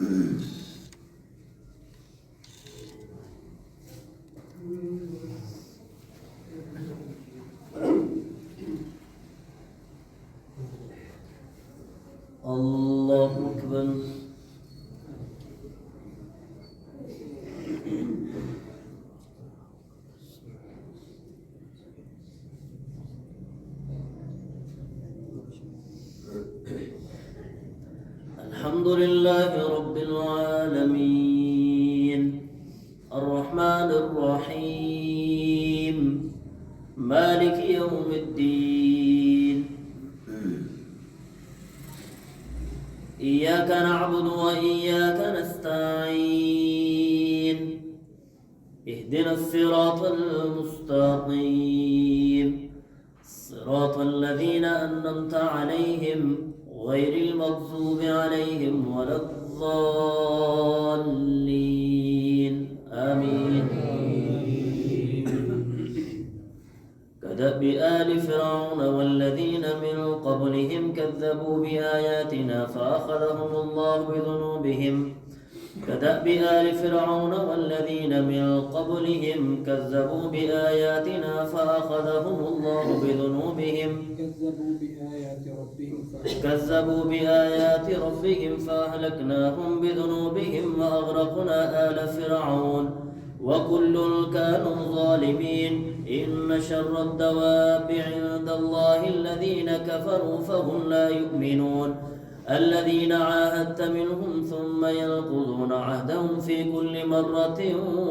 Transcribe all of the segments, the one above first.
الله أكبر. الحمد لله رب العالمين الرحمن الرحيم مالك يوم الدين إياك نعبد وإياك نستعين اهدنا الصراط المستقيم صراط الذين أنعمت عليهم غير المغضوب عليهم ولا الضالين آمين. كدأب آل فرعون والذين من قبلهم كذبوا بآياتنا فأخذهم الله بذنوبهم كدأب آل فرعون والذين من قبلهم كذبوا بآياتنا فأخذهم الله بذنوبهم كذبوا بآيات ربهم فأهلكناهم بذنوبهم وأغرقنا آل فرعون وكل كانوا ظالمين. إن شر الدواب عند الله الذين كفروا فهم لا يؤمنون الذين عاهدت منهم ثم ينقضون عهدهم في كل مرة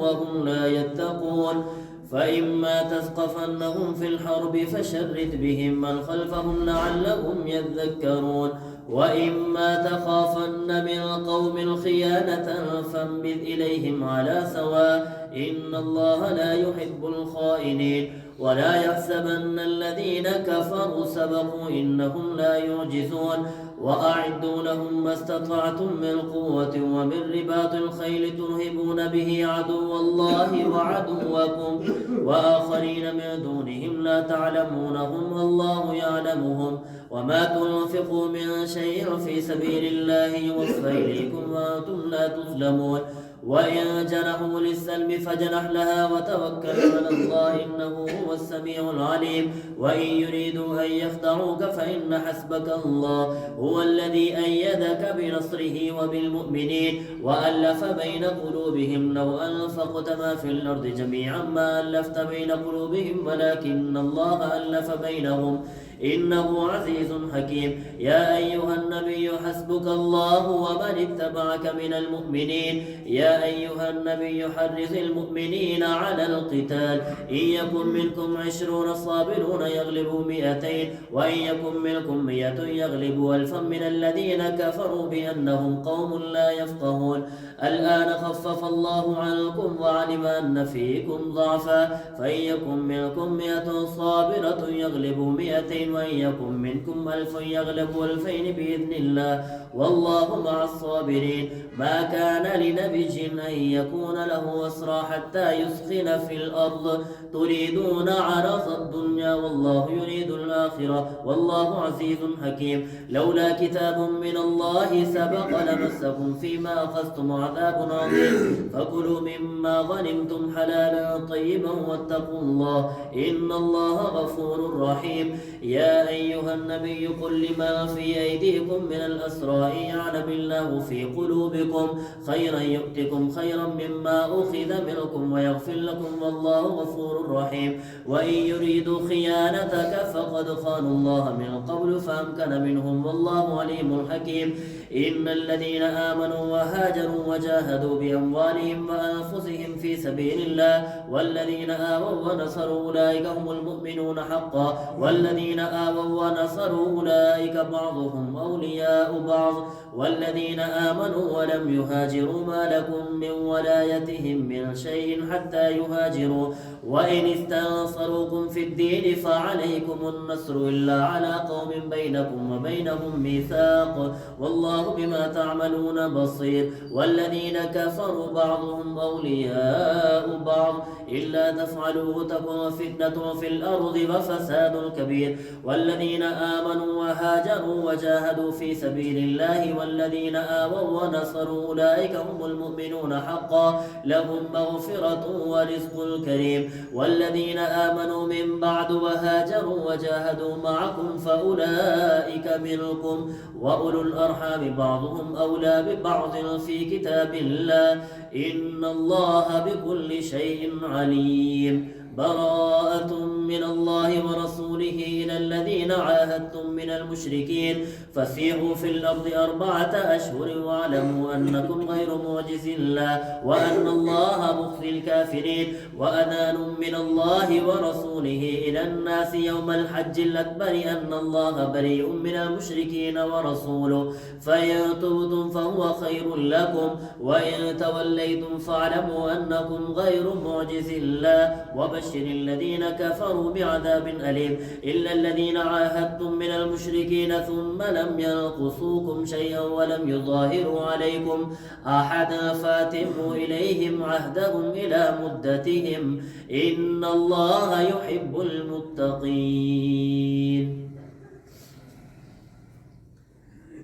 وهم لا يتقون. فإما تثقفنهم في الحرب فشرد بهم من خلفهم لعلهم يذكرون وإما تخافن من قوم خيانة فانبذ إليهم على سواء إن الله لا يحب الخائنين. ولا يحسبن الذين كفروا سبقوا إنهم لا يعجزون وأعدوا لهم ما استطعتم من قوة ومن رباط الخيل ترهبون به عدو الله وعدوكم وآخرين من دونهم لا تعلمونهم الله يعلمهم وما تنفقوا من شيء في سبيل الله يوفى إليكم وأنتم لا تظلمون. وإن جنحوا للسلم فجنح لها وتوكل على الله إنه هو السميع العليم. وإن يريدوا أن يخدعوك فإن حسبك الله هو الذي أيدك بنصره وبالمؤمنين وألف بين قلوبهم لو أنفقت ما في الأرض جميعا ما ألفت بين قلوبهم ولكن الله ألف بينهم إنه عزيز حكيم. يا أيها النبي حسبك الله ومن اتبعك من المؤمنين. يا أيها النبي حرص المؤمنين على القتال إن يكن منكم 20 صابرون يغلبوا 200 وإن يكن منكم 100 يغلبوا 1000 من الذين كفروا بأنهم قوم لا يفقهون. الآن خفف الله عنكم وعلم أن فيكم ضعفا فإن يكن منكم 100 صابرة يغلبوا 200 وإن يكن منكم 1000 يغلبوا 2000 بإذن الله والله مع الصابرين. ما كان لنبي أن يكون له أسرى حتى يسخن في الأرض تريدون عرض الدنيا والله يريد الآخرة والله عزيز حكيم. لولا كتاب من الله سبق لمسكم فيما أخذتم عذاب عظيم فكلوا مما غنمتم حلالا طيبا واتقوا الله إن الله غفور رحيم. يا أيها النبي قل لمن في أيديكم من الأسرى إن يعلم الله في قلوبكم خيرا يؤتكم خيرا مما أخذ منكم ويغفر لكم والله غفور رحيم. وإن يريدوا خيانتك فقد خانوا الله من قبل فأمكن منهم والله عليم حكيم. إن الذين آمنوا وهاجروا وجاهدوا بأموالهم وأنفسهم في سبيل الله والذين آووا ونصروا أولئك هم المؤمنون حقا والذين آووا ونصروا أولئك بعضهم أولياء بعض والذين آمنوا ولم يهاجروا ما لكم من ولايتهم من شيء حتى يهاجروا وإن استنصروكم في الدين فعليكم النصر إلا على قوم بينكم وبينهم ميثاق والله بما تعملون بصير. والذين كفروا بعضهم أولياء بعض إلا تفعلوه تكن فتنة في الأرض وفساد كبير. والذين آمنوا وهاجروا وجاهدوا في سبيل الله والذين آووا ونصروا أولئك هم المؤمنون حقا لهم مغفرة ورزق كريم. والذين آمنوا من بعد وهاجروا وجاهدوا معكم فأولئك منكم وأولو الأرحام بعضهم أولى ببعض في كتاب الله إن الله بكل شيء عليم. براءة من الله ورسوله إلى الذين عاهدتم من المشركين فسيحوا في الأرض 4 أشهر واعلموا أنكم غير معجز الله وأن الله مخزي الكافرين. وأذان من الله ورسوله إلى الناس يوم الحج الأكبر أن الله بريء من المشركين ورسوله فإن تبتم فهو خير لكم وإن توليتم فاعلموا أنكم غير معجز الله وبشر الذين كفروا بعذاب أليم. إلا الذين عاهدتم من المشركين ثم لم ينقصوكم شيئا ولم يظاهروا عليكم أحدا فاتموا إليهم عهدهم إلى مدتهم إن الله يحب المتقين.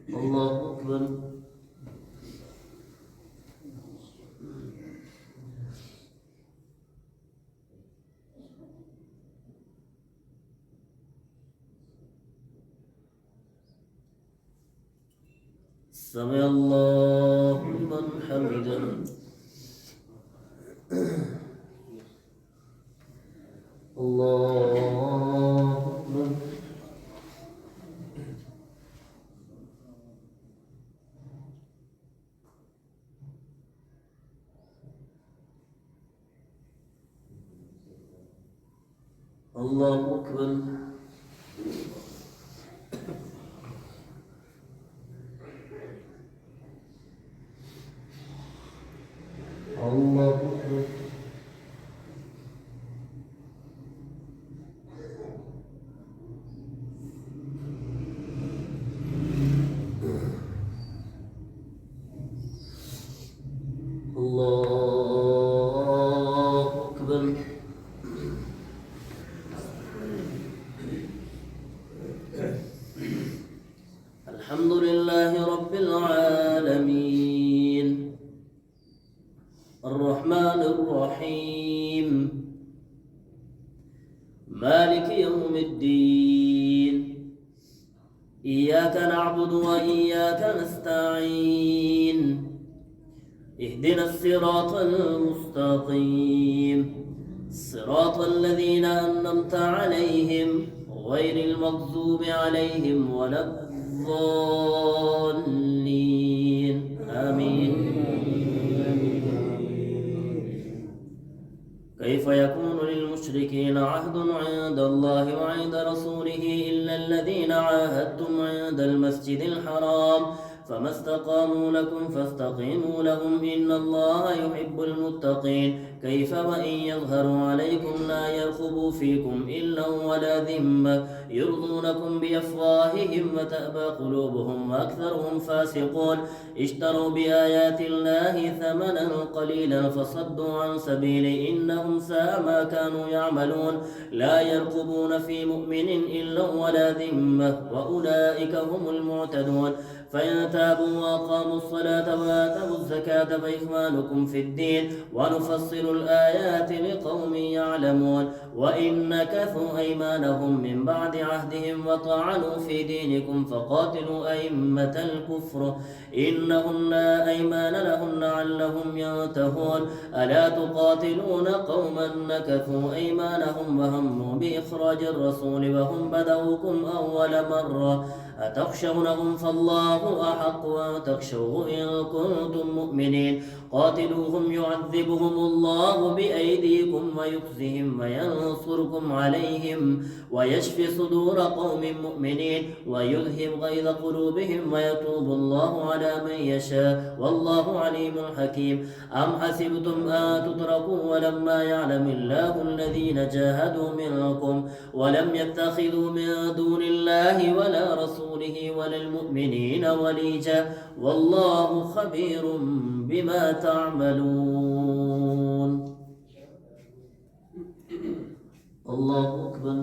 الله أكبر. سمع الله لمن حمده. الله أكبر. الله أكبر. الله أكبر. الله أكبر. الحمد لله رب العالمين الرحمن الرحيم مالك يوم الدين إياك نعبد وإياك نستعين اهدنا الصراط المستقيم صراط الذين أنعمت عليهم غير المغضوب عليهم ولا الضالين آمين. كيف يكون للمشركين عهد عند الله وعند رسوله إلا الذين عاهدتم عند المسجد الحرام فما استقاموا لكم فاستقيموا لهم إن الله يحب المتقين. كيف وإن يظهروا عليكم لا يرقبوا فيكم إلا ولا ذمة يرضونكم بأفواههم وتأبى قلوبهم وأكثرهم فاسقون. اشتروا بآيات الله ثمنا قليلا فصدوا عن سبيله إنهم ساء ما كانوا يعملون. لا يرقبون في مؤمن إلا ولا ذمة وأولئك هم المعتدون. فإن تابوا وأقاموا الصلاة وآتوا الزكاة فإخوانكم في الدين ونفصل الآيات لقوم يعلمون. وإن نكثوا أيمانهم من بعد عهدهم وطعنوا في دينكم فقاتلوا أئمة الكفر إنهم لا أيمان لهم لعلهم ينتهون. ألا تقاتلون قوما نكثوا أيمانهم وهموا بإخراج الرسول وهم بدوكم أول مرة أتخشونهم فالله الله أحق أن تخشوه إن كنتم مؤمنين قاتلوهم يعذبهم الله بأيديكم ويخزهم وينصركم عليهم ويشفي صدور قوم مؤمنين ويذهب غيظ قلوبهم ويتوب الله على من يشاء والله عليم حكيم أم حسبتم أن تتركوا ولما يعلم الله الذين جاهدوا منكم ولم يتخذوا من دون الله ولا رسوله ولا المؤمنين وليجا والله خبير بما تعملون. الله أكبر.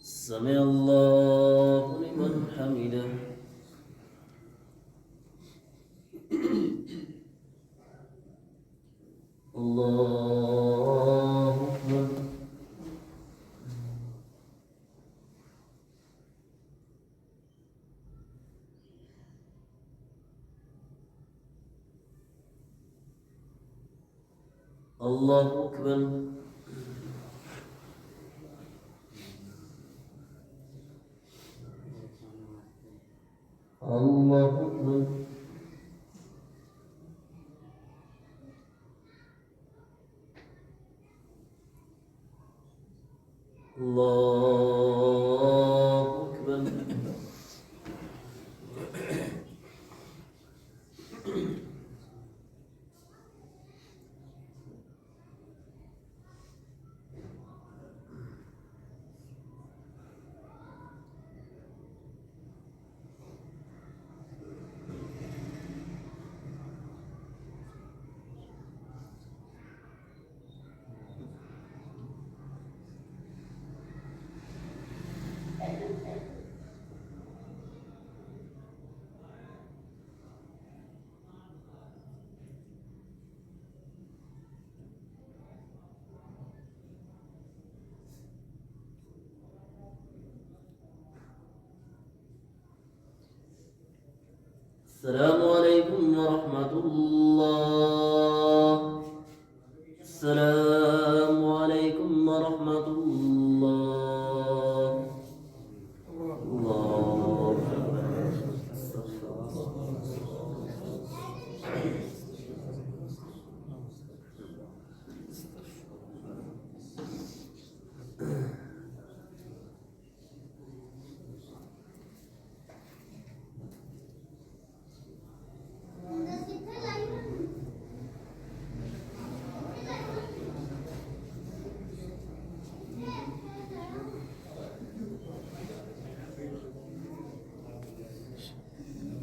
سمع الله لمن حمده. الله أكبر. الله أكبر. الله أكبر. الله أكبر. السلام عليكم ورحمة الله. السلام